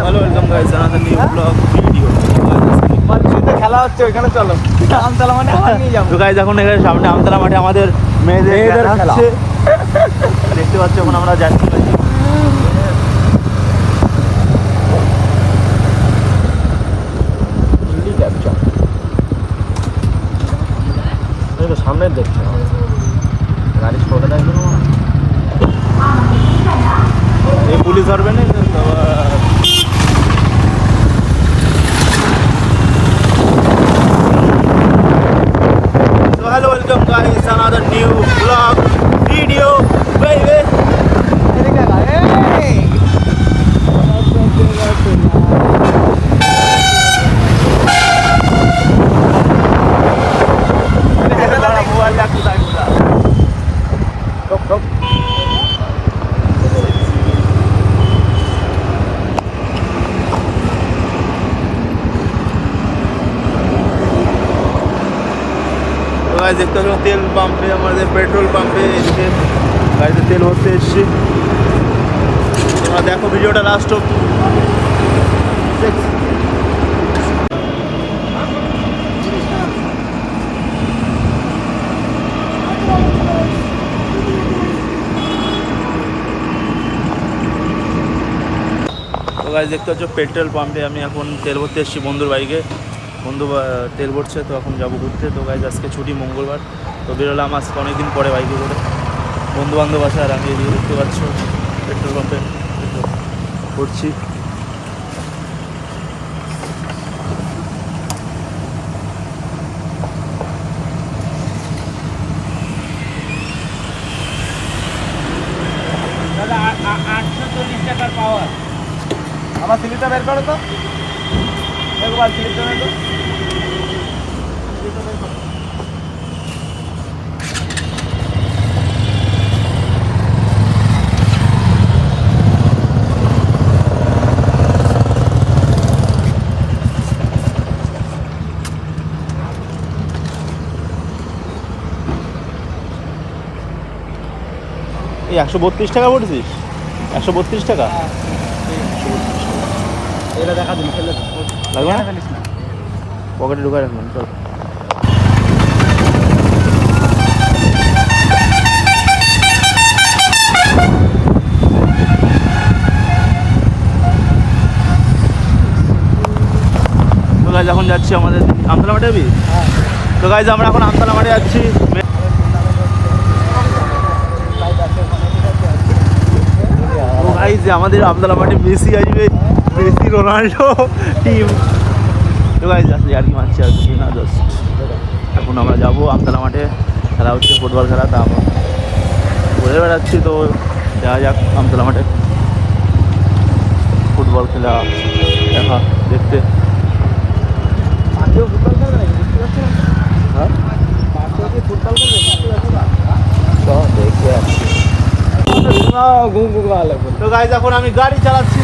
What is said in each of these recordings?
Hello welcome guys another new blog video. মাঝখানে খেলা হচ্ছে ওইখানে চলো আমতলা মানে আবার নিয়ে যাবো। তো গাইস এখন এখানে সামনে আমতলা মাঠে আমাদের মেয়েদের খেলা হচ্ছে। দেখতে পাচ্ছ এখন আমরা যাচ্ছি। সামনে দেখছি গাড়ি ছোটে থাকবে না এই পুলিশ ধরবে না। Hello, welcome guys, another new vlog video, baby. দেখতে পাচ্ছ তেল পাম্পে আমাদের পেট্রোল পাম্পে এদিকে গাড়িতে তেল ভরতে এসছি। তোমরা দেখো ভিডিওটা লাস্ট অব্দি। তো গাড়ি দেখতে পাচ্ছ পেট্রোল পাম্পে আমি এখন তেল ভরতে এসেছি বন্ধুর বাইকে। বন্ধু তেল ভরছে তো এখন যাবো ঘুরতে। তো গাইজ আজকে ছুটি মঙ্গলবার, তো বেরোলাম আজকে অনেকদিন পরে বাইকে করে। বন্ধু বান্ধব আছে আর আমি এদিকে দেখতে পাচ্ছ পেট্রোল পাম্পে করছি। দাদা 840 টাকার পাওয়ার। আমার সিলিন্ডার বের করো তো, একবার সিলিন্ডার বের করো। এই 132 টাকা পড়েছিস? 132 টাকা এটা দেখা দিন ফেলে লাগবে না, ফেলিস না। পকেটে ঢুকায় রাখলাম। চল তো গাইজ এখন যাচ্ছি আমাদের আমতলা মাঠে। তো গাইজ আমরা এখন আমতলা মাঠে যাচ্ছি। গাইজ আমাদের আমতলা মাঠে মেসি আসবে, মেসি রোনাল্ডো টিম। তো গাইজ আসলে আর কি মানছি আর কিছু না, জাস্ট এখন আমরা যাবো আমতলা মাঠে। খেলা হচ্ছে ফুটবল খেলা, তা আমরা ঘুরে বেড়াচ্ছি। তো দেখা যাক আমতলা মাঠে ফুটবল খেলা দেখা দেখতে। হ্যাঁ দেখে আসছি। তো গাইজ এখন আমি গাড়ি চালাচ্ছি।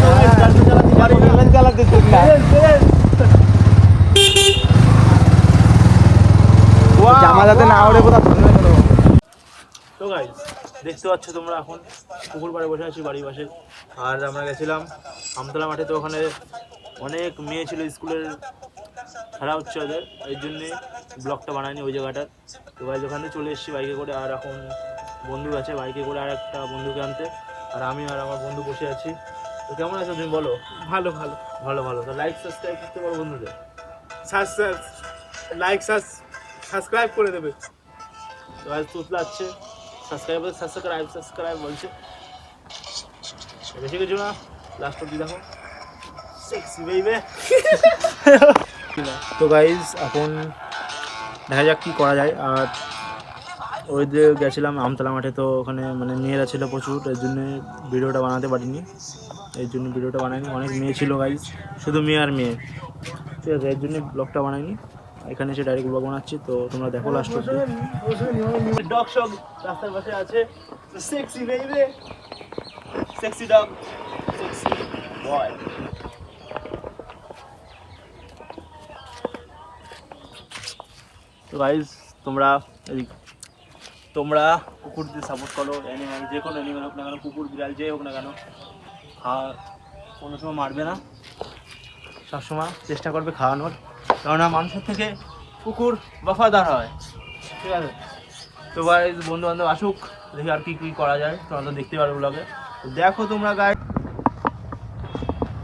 জামা যাতে না ওড়ে কোথাও। তো গাইজ দেখতে পাচ্ছ তোমরা এখন পুকুর পাড়ে বসে আছি বাড়ির পাশে। আর আমরা গেছিলাম আমতলা মাঠে, তো ওখানে অনেক মেয়ে ছিল, স্কুলের খেলা হচ্ছে ওদের, এই জন্যে ব্লগটা বানায়নি ওই জায়গাটার। তো গাইজ ওখানে চলে এসেছি বাইকে করে। আর এখন বন্ধু আছে বাইকে করে আর একটা বন্ধুকে আনতে, আর আমি আর আমার বন্ধু বসে আছি। তো কেমন আছো তুমি বলো? ভালো ভালো ভালো ভালো। তো লাইক সাবস্ক্রাইব করতে পারো বন্ধুদের। লাইক সাবস্ক্রাইব করে দেবে। তো আজ তুতলা আছে সাবস্ক্রাইব বলছে, বেশি কিছু না, লাস্ট অব্দি দেখো। সেক্সি বেইবে। তো গাইজ এখন দেখা যাক কী করা যায়। আর ওই যে গেছিলাম আমতলা মাঠে, তো ওখানে মানে মেয়েরা ছিল প্রচুর, এর জন্যে ভিডিওটা বানাতে পারিনি। এর জন্য ভিডিওটা বানাইনি, অনেক মেয়ে ছিল গাইজ, শুধু মেয়ে আর মেয়ে, ঠিক আছে, এর জন্য ব্লগটা বানাইনি। এখানে এসে ডাইরেক্ট ব্লগ বানাচ্ছি, তো তোমরা দেখো লাস্ট অব্দি। ডগ শগ রাস্তার পাশে আছে, sexy বেইবে, sexy dog, sexy boy. তো গাইজ তোমরা কুকুরদের সাপোর্ট করো, অ্যানিম্যাল যে কোনো অ্যানিম্যাল হোক না কেন, কুকুর বিড়াল যে হোক না কেন, কোনো সময় মারবে না, সবসময় চেষ্টা করবে খাওয়ানোর, কেননা মানুষের থেকে কুকুর বফাদার হয়, ঠিক আছে? তো ভাই বন্ধু বান্ধব আসুক, দেখি আর কি কি করা যায়, তোমরা তো দেখতে পারো ব্লগে। তো দেখো তোমরা গাইড,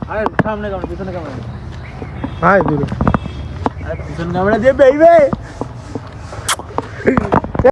আরে সামনে ক্যামেরা, পিছনে ক্যামেরা, ভাই দূরে আরে পিছনে ক্যামেরা দিয়ে বেইবে।